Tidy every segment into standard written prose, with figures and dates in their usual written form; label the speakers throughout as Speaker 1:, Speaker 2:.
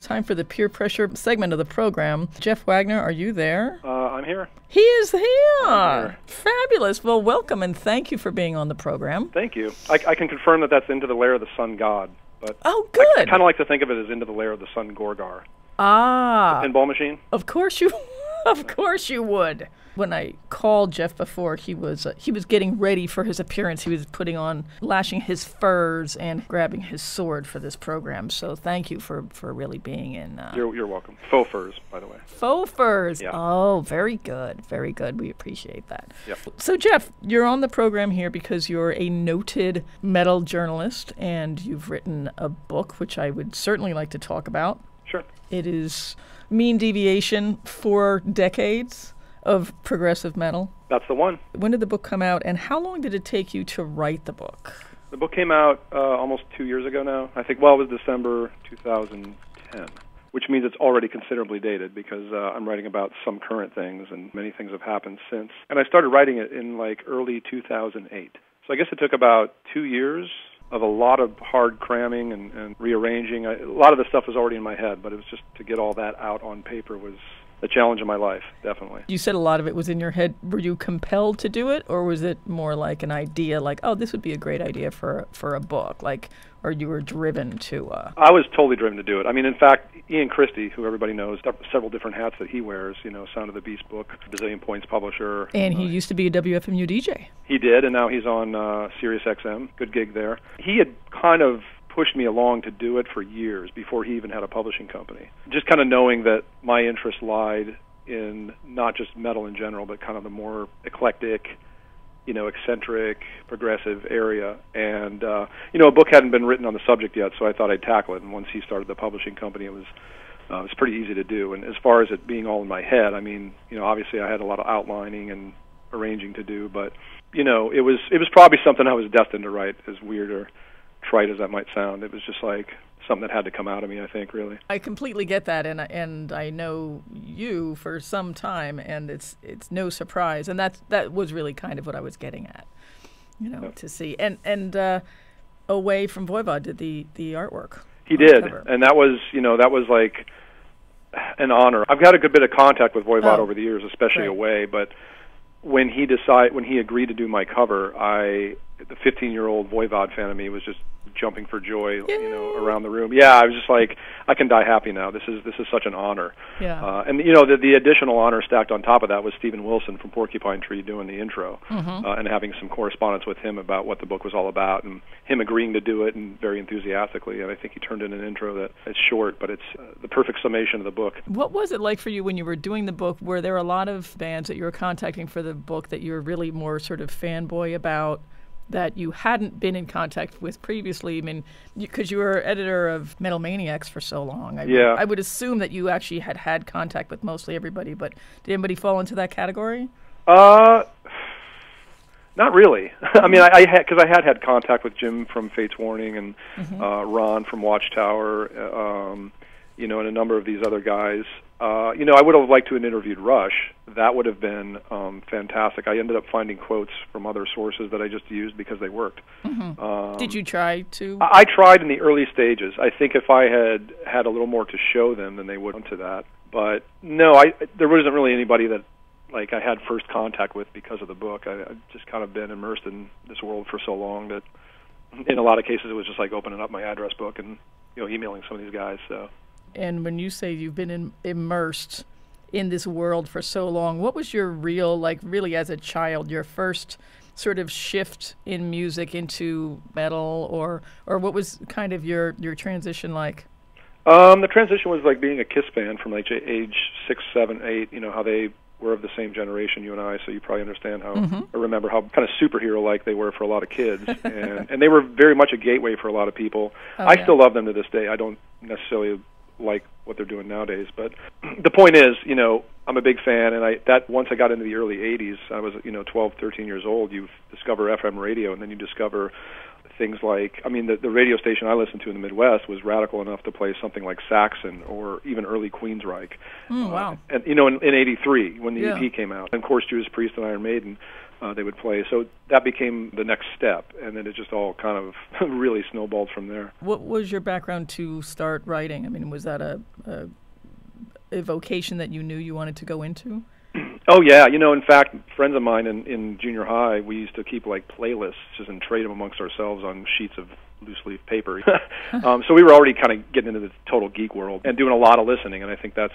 Speaker 1: Time for the peer pressure segment of the program. Jeff Wagner, are you there?
Speaker 2: I'm here.
Speaker 1: He is here.
Speaker 2: I'm here.
Speaker 1: Fabulous. Well, welcome and thank you for being on the program.
Speaker 2: Thank you. I can confirm that that's Into the Lair of the Sun God. But
Speaker 1: oh, good.
Speaker 2: I kind of like to think of it as Into the Lair of the Sun Gorgar.
Speaker 1: Ah.
Speaker 2: The pinball machine?
Speaker 1: Of course you would. When I called Jeff before, he was getting ready for his appearance. He was lashing his furs and grabbing his sword for this program. So thank you for really being in.
Speaker 2: You're welcome. Faux furs, by the way.
Speaker 1: Faux furs.
Speaker 2: Yeah.
Speaker 1: Oh, very good. Very good. We appreciate that.
Speaker 2: Yep.
Speaker 1: So, Jeff, you're on the program here because you're a noted metal journalist, and you've written a book, which I would certainly like to talk about.
Speaker 2: Sure.
Speaker 1: It is Mean Deviation, 4 decades of progressive metal.
Speaker 2: That's the one.
Speaker 1: When did the book come out, and how long did it take you to write the book?
Speaker 2: The book came out almost 2 years ago now. I think, it was December 2010, which means it's already considerably dated because I'm writing about some current things, and many things have happened since. And I started writing it in early 2008. So I guess it took about 2 years of a lot of hard cramming and rearranging. A lot of the stuff was already in my head, but it was just to get all that out on paper was a challenge in my life, definitely.
Speaker 1: You said a lot of it was in your head. Were you compelled to do it, or was it more like an idea, like, oh, this would be a great idea for a book, or you were driven to?
Speaker 2: I was totally driven to do it. I mean, in fact, Ian Christie, who everybody knows, several different hats that he wears, Sound of the Beast book, Bazillion Points publisher.
Speaker 1: And he used to be a WFMU DJ.
Speaker 2: He did, and now he's on Sirius XM. Good gig there. He had kind of pushed me along to do it for years before he even had a publishing company. Just kind of knowing that my interest lied in not just metal in general, but kind of the more eclectic, eccentric, progressive area. And, a book hadn't been written on the subject yet, so I thought I'd tackle it. And once he started the publishing company, it was pretty easy to do. And as far as it being all in my head, I mean, obviously I had a lot of outlining and arranging to do, but, it was probably something I was destined to write, as weird or trite as that might sound. It was just something that had to come out of me, I think, really.
Speaker 1: I completely get that, and I know you for some time, and it's no surprise, and that was really kind of what I was getting at, to see. And Away from Voivod did the artwork.
Speaker 2: He did, and that was like an honor. I've got a good bit of contact with Voivod over the years, especially
Speaker 1: right.
Speaker 2: Away, but when he agreed to do my cover, the 15-year-old Voivod fan of me was just jumping for joy, around the room. Yeah, I was just like, I can die happy now. This is such an honor.
Speaker 1: Yeah.
Speaker 2: And the additional honor stacked on top of that was Stephen Wilson from Porcupine Tree doing the intro, and having some correspondence with him about what the book was all about, and him agreeing to do it and very enthusiastically. And I think he turned in an intro that it's short, but it's the perfect summation of the book.
Speaker 1: What was it like for you when you were doing the book? Were there a lot of bands that you were contacting for the book that you were really more sort of fanboy about, that you hadn't been in contact with previously? I mean, because you were editor of Metal Maniacs for so long. I would assume that you actually had contact with mostly everybody, but did anybody fall into that category?
Speaker 2: Not really. I mean, I had contact with Jim from Fate's Warning and Ron from Watchtower, and a number of these other guys. I would have liked to have interviewed Rush. That would have been fantastic. I ended up finding quotes from other sources that I just used because they worked.
Speaker 1: Did you try to?
Speaker 2: I tried in the early stages. I think if I had a little more to show them, then they would into that. But no, there wasn't really anybody that I had first contact with because of the book. I've just kind of been immersed in this world for so long that in a lot of cases it was just like opening up my address book and emailing some of these guys. So.
Speaker 1: And when you say you've been immersed in this world for so long, what was your real, really as a child, your first sort of shift in music into metal, or what was kind of your transition like?
Speaker 2: The transition was like being a Kiss fan from age 6, 7, 8. How they were of the same generation, you and I, so you probably understand how, or remember how kind of superhero-like they were for a lot of kids. and they were very much a gateway for a lot of people. I still love them to this day. I don't necessarily like what they're doing nowadays, but the point is, I'm a big fan, and once I got into the early 80s, I was 12, 13 years old. You discover FM radio, and then you discover things like, the radio station I listened to in the Midwest was radical enough to play something like Saxon or even early Queensryche.
Speaker 1: Wow.
Speaker 2: And in '83 when the EP came out, and of course Judas Priest and Iron Maiden. they would play. So that became the next step, and then it just all kind of really snowballed from there.
Speaker 1: What was your background to start writing? I mean, was that a vocation that you knew you wanted to go into?
Speaker 2: Oh, yeah. In fact, friends of mine in junior high, we used to keep, playlists and trade them amongst ourselves on sheets of loose-leaf paper. So we were already kind of getting into the total geek world and doing a lot of listening, and I think that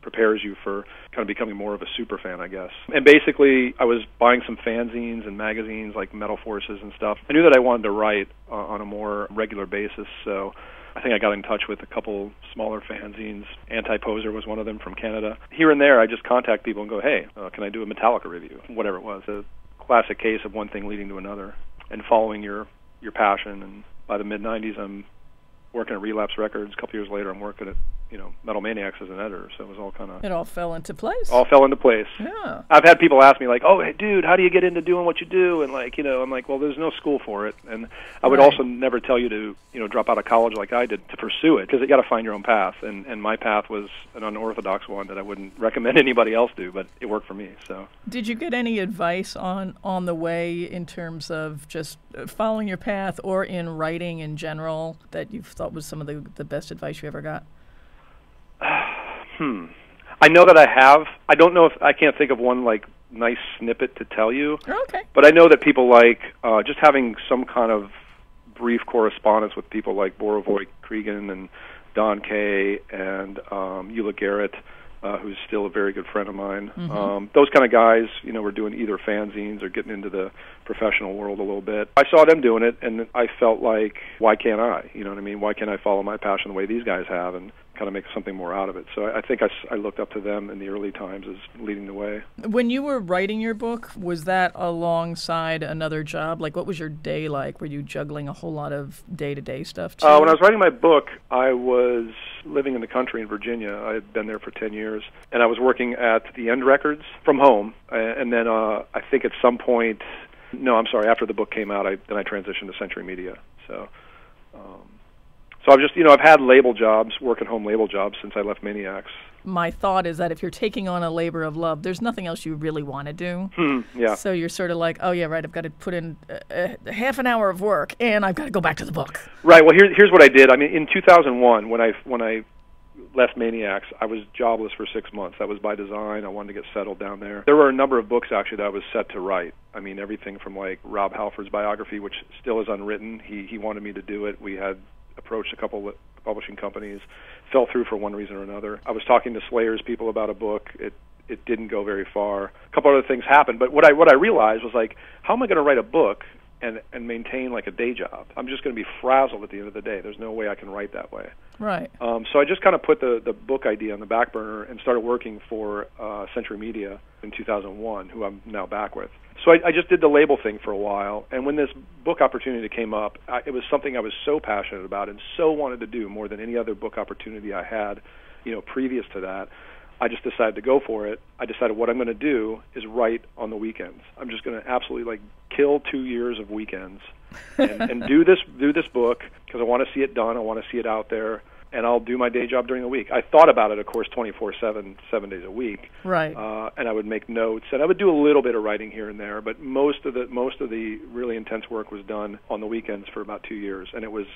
Speaker 2: prepares you for kind of becoming more of a super fan, I guess. And basically, I was buying some fanzines and magazines like Metal Forces and stuff. I knew that I wanted to write on a more regular basis, so I think I got in touch with a couple smaller fanzines. Anti-Poser was one of them from Canada. Here and there, I just contact people and go, hey, can I do a Metallica review? Whatever it was. A classic case of one thing leading to another and following your passion. And by the mid-'90s, I'm working at Relapse Records. A couple years later, I'm working at Metal Maniacs as an editor, so it was all kind of...
Speaker 1: It all fell into place?
Speaker 2: All fell into place.
Speaker 1: Yeah.
Speaker 2: I've had people ask me, oh, hey, dude, how do you get into doing what you do? And, I'm like, well, there's no school for it. And I would also never tell you to, drop out of college like I did to pursue it, because you got to find your own path. And my path was an unorthodox one that I wouldn't recommend anybody else do, but it worked for me, so...
Speaker 1: Did you get any advice on the way in terms of just following your path or in writing in general that you thought was some of the best advice you ever got?
Speaker 2: I know that I have. I don't know if I can't think of one nice snippet to tell you.
Speaker 1: Okay.
Speaker 2: But I know that people just having some kind of brief correspondence with people like Voivod Cregan and Don Kay and Eula Garrett, who's still a very good friend of mine.
Speaker 1: Mm-hmm.
Speaker 2: Those kind of guys, were doing either fanzines or getting into the professional world a little bit. I saw them doing it, and I felt like, why can't I? You know what I mean? Why can't I follow my passion the way these guys have and kind of make something more out of it? So I think I looked up to them in the early times as leading the way. When
Speaker 1: you were writing your book, was that alongside another job? What was your day like? Were you juggling a whole lot of day-to-day stuff, too?
Speaker 2: When I was writing my book, I was living in the country in Virginia. I had been there for 10 years, and I was working at the End Records from home. And then I think at some point, after the book came out, I transitioned to Century Media. So I've just, I've had label jobs, work-at-home label jobs since I left Maniacs.
Speaker 1: My thought is that if you're taking on a labor of love, there's nothing else you really want to do.
Speaker 2: Yeah.
Speaker 1: So you're sort of like, oh, yeah, right, I've got to put in half an hour of work, and I've got to go back to the book.
Speaker 2: Right. Well, here's what I did. I mean, in 2001, when I left Maniacs, I was jobless for 6 months. That was by design. I wanted to get settled down there. There were a number of books, actually, that I was set to write. I mean, everything from, Rob Halford's biography, which still is unwritten. He wanted me to do it. We had approached a couple of publishing companies, fell through for one reason or another. I was talking to Slayer's people about a book. It didn't go very far. A couple other things happened, but what I realized was how am I going to write a book and maintain a day job? I'm just going to be frazzled at the end of the day. There's no way I can write that way.
Speaker 1: Right.
Speaker 2: So I just kind of put the book idea on the back burner and started working for Century Media in 2001, who I'm now back with. So I just did the label thing for a while, and when this book opportunity came up, it was something I was so passionate about and so wanted to do more than any other book opportunity I had, previous to that. I just decided to go for it. I decided what I'm going to do is write on the weekends. I'm just going to absolutely kill 2 years of weekends and do this book because I want to see it done. I want to see it out there. And I'll do my day job during the week. I thought about it, of course, 24/7, 7 days a week.
Speaker 1: Right.
Speaker 2: And I would make notes, and I would do a little bit of writing here and there. But most of the really intense work was done on the weekends for about 2 years, and it was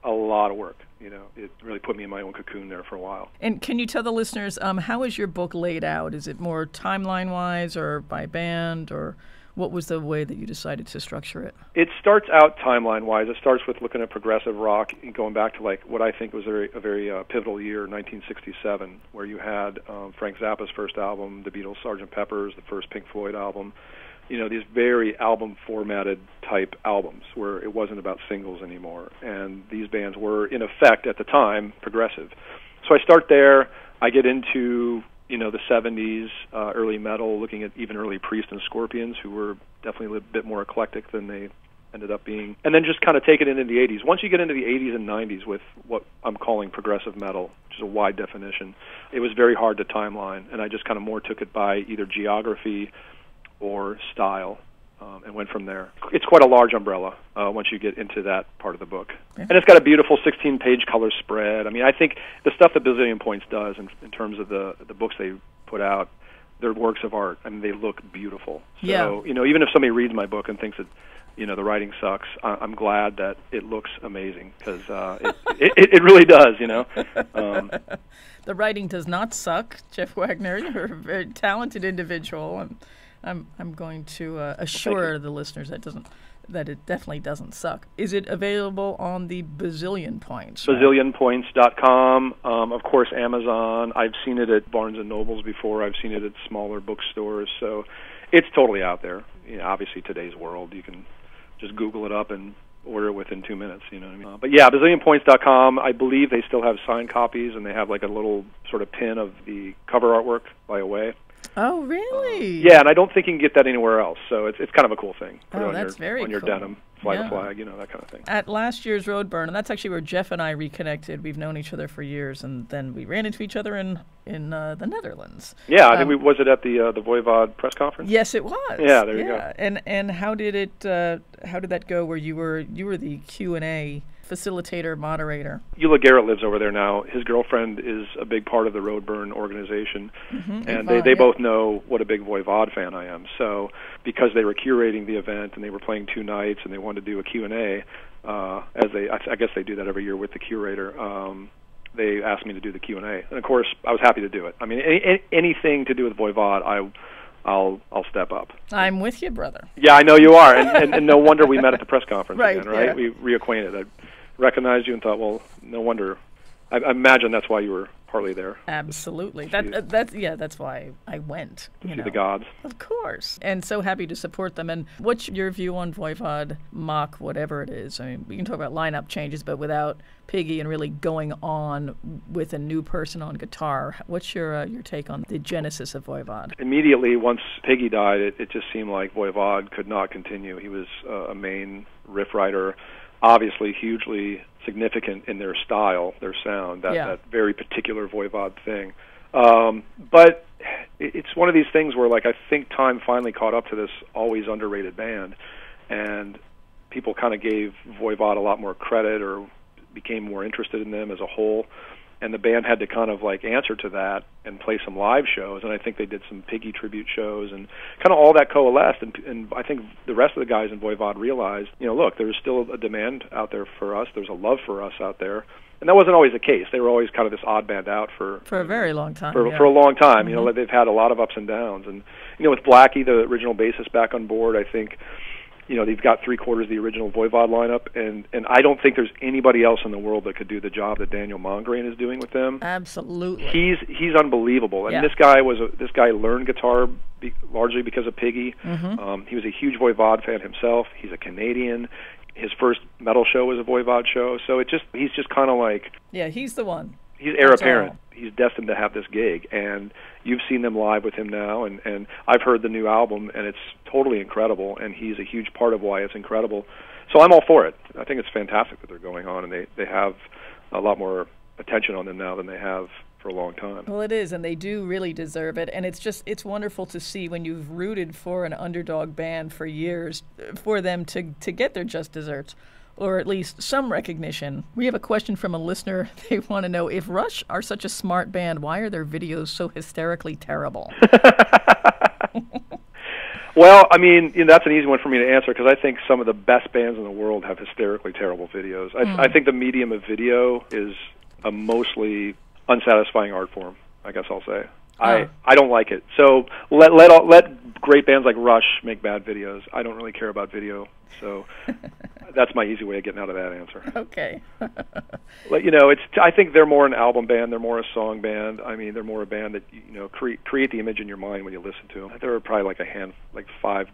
Speaker 2: a lot of work. It really put me in my own cocoon there for a while. And
Speaker 1: can you tell the listeners how is your book laid out? Is it more timeline-wise or by band, or what was the way that you decided to structure it? It
Speaker 2: starts out timeline-wise. It starts with looking at progressive rock and going back to what I think was a very pivotal year, 1967, where you had Frank Zappa's first album, the Beatles' Sgt. Pepper's, the first Pink Floyd album. These very album-formatted type albums where it wasn't about singles anymore. And these bands were, in effect, at the time, progressive. So I start there. I get into the 70s, early metal, looking at even early Priest and Scorpions, who were definitely a bit more eclectic than they ended up being. And then just kind of take it into the 80s. Once you get into the 80s and 90s with what I'm calling progressive metal, which is a wide definition, it was very hard to timeline, and I just kind of more took it by either geography or style, and went from there. It's quite a large umbrella once you get into that part of the book. Yeah. And it's got a beautiful 16-page color spread. I mean, I think the stuff that Bazillion Points does in terms of the books they put out, they're works of art. I mean, they look beautiful. So,
Speaker 1: Yeah.
Speaker 2: Even if somebody reads my book and thinks that, the writing sucks, I'm glad that it looks amazing, because it really does,
Speaker 1: The writing does not suck, Jeff Wagner. You're a very talented individual. I'm going to assure the listeners that it definitely doesn't suck. Is it available on the Bazillion Points? Right?
Speaker 2: Bazillionpoints.com. Of course, Amazon. I've seen it at Barnes and Nobles before. I've seen it at smaller bookstores. So it's totally out there. Obviously, today's world, you can just Google it up and order it within 2 minutes. You know what I mean? But yeah, bazillionpoints.com. I believe they still have signed copies, and they have like a little sort of pin of the cover artwork by Away.
Speaker 1: Oh, really?
Speaker 2: Yeah, and I don't think you can get that anywhere else. So it's kind of a cool thing. Put it on
Speaker 1: that's very
Speaker 2: on your
Speaker 1: cool.
Speaker 2: denim, fly the flag, that kind of thing.
Speaker 1: At last year's Roadburn, and that's actually where Jeff and I reconnected. We've known each other for years, and then we ran into each other in the Netherlands.
Speaker 2: Yeah, I think was it at the Voivod press conference?
Speaker 1: Yes, it was.
Speaker 2: Yeah, there you go.
Speaker 1: And how did that go? Where you were the Q&A facilitator, moderator?
Speaker 2: Eula Garrett lives over there now. His girlfriend is a big part of the Roadburn organization, and they both know what a big Voivod fan I am. So because they were curating the event and they were playing 2 nights and they wanted to do a Q&A, I guess they do that every year with the curator, they asked me to do the Q&A. And of course, I was happy to do it. I mean, anything to do with Voivod, I'll step up.
Speaker 1: I'm with you, brother.
Speaker 2: Yeah, I know you are, and no wonder we met at the press conference
Speaker 1: right,
Speaker 2: again, right?
Speaker 1: Yeah.
Speaker 2: We reacquainted. I recognized you and thought, well, no wonder. I imagine that's why you were partly there.
Speaker 1: Absolutely. That's why I went.
Speaker 2: To see the gods.
Speaker 1: Of course. And so happy to support them. And what's your view on Voivod, Mach, whatever it is? I mean, we can talk about lineup changes, but without Piggy and really going on with a new person on guitar, what's your take on the genesis of Voivod?
Speaker 2: Immediately, once Piggy died, it just seemed like Voivod could not continue. He was a main riff writer, obviously hugely significant in their style, their sound, that very particular Voivod thing. But it's one of these things where, like, I think time finally caught up to this always underrated band, and people kind of gave Voivod a lot more credit or became more interested in them as a whole. And the band had to kind of like answer to that and play some live shows, and I think they did some Piggy tribute shows, and kind of all that coalesced. And I think the rest of the guys in Voivod realized, look, there's still a demand out there for us. There's a love for us out there, and that wasn't always the case. They were always kind of this odd band out for
Speaker 1: a very long time.
Speaker 2: For a long time, they've had a lot of ups and downs, and with Blackie, the original bassist, back on board, I think. They've got 3/4 of the original Voivod lineup, and I don't think there's anybody else in the world that could do the job that Daniel Mongrain is doing with them.
Speaker 1: Absolutely,
Speaker 2: he's unbelievable. And this guy learned guitar largely because of Piggy. He was a huge Voivod fan himself. He's a Canadian. His first metal show was a Voivod show, so he's just kind of like
Speaker 1: he's the one.
Speaker 2: He's heir apparent. He's destined to have this gig, and you've seen them live with him now, and I've heard the new album, and it's totally incredible, and he's a huge part of why it's incredible. So I'm all for it. I think it's fantastic that they're going on, and they have a lot more attention on them now than they have for a long time.
Speaker 1: Well, it is, and they do really deserve it, and it's wonderful to see when you've rooted for an underdog band for years, for them to get their just desserts, or at least some recognition. We have a question from a listener. They want to know, if Rush are such a smart band, why are their videos so hysterically terrible?
Speaker 2: Well, I mean, that's an easy one for me to answer, because I think some of the best bands in the world have hysterically terrible videos. I think the medium of video is a mostly unsatisfying art form, I guess I'll say. I don't like it. So let great bands like Rush make bad videos. I don't really care about video, so that's my easy way of getting out of that answer.
Speaker 1: Okay.
Speaker 2: But I think they're more an album band. They're more a song band. I mean, they're more a band that create the image in your mind when you listen to them. There are probably like 5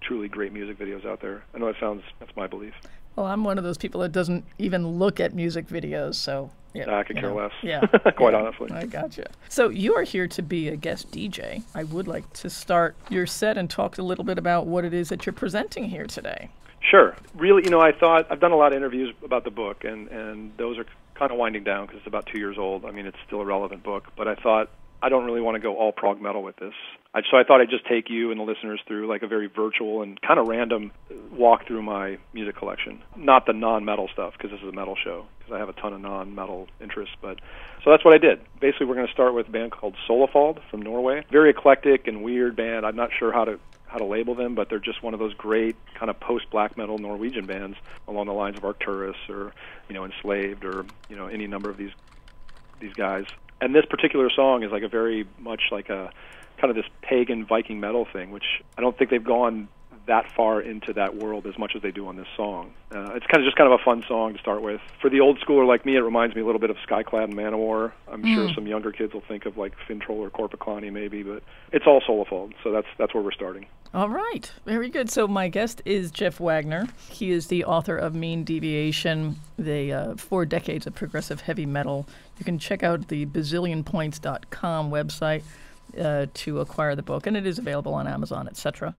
Speaker 2: truly great music videos out there. I know that's my belief.
Speaker 1: Well, I'm one of those people that doesn't even look at music videos, so
Speaker 2: I could care less.
Speaker 1: Yeah,
Speaker 2: quite honestly.
Speaker 1: I gotcha. So you are here to be a guest DJ. I would like to start your set and talk a little bit about what it is that you're presenting here today.
Speaker 2: Sure. Really, I thought I've done a lot of interviews about the book, and those are kind of winding down because it's about 2 years old. I mean, it's still a relevant book, but I thought I don't really want to go all prog metal with this. So I thought I'd just take you and the listeners through like a very virtual and kind of random walk through my music collection. Not the non-metal stuff, because this is a metal show, because I have a ton of non-metal interests. But so that's what I did. Basically, we're going to start with a band called Solefald from Norway. Very eclectic and weird band. I'm not sure how to label them, but they're just one of those great kind of post-black metal Norwegian bands along the lines of Arcturus or, Enslaved or, any number of these guys. And this particular song is like a very much like a kind of this pagan Viking metal thing, which I don't think they've gone that far into that world as much as they do on this song. It's kind of a fun song to start with. For the old schooler like me, it reminds me a little bit of Skyclad and Manowar. I'm sure some younger kids will think of like Fintroll or Corpiclani maybe, but it's all Solefald, so that's where we're starting.
Speaker 1: All right, very good. So my guest is Jeff Wagner. He is the author of Mean, Deviation, the 4 decades of progressive heavy metal. You can check out the bazillionpoints.com website to acquire the book, and it is available on Amazon, etc.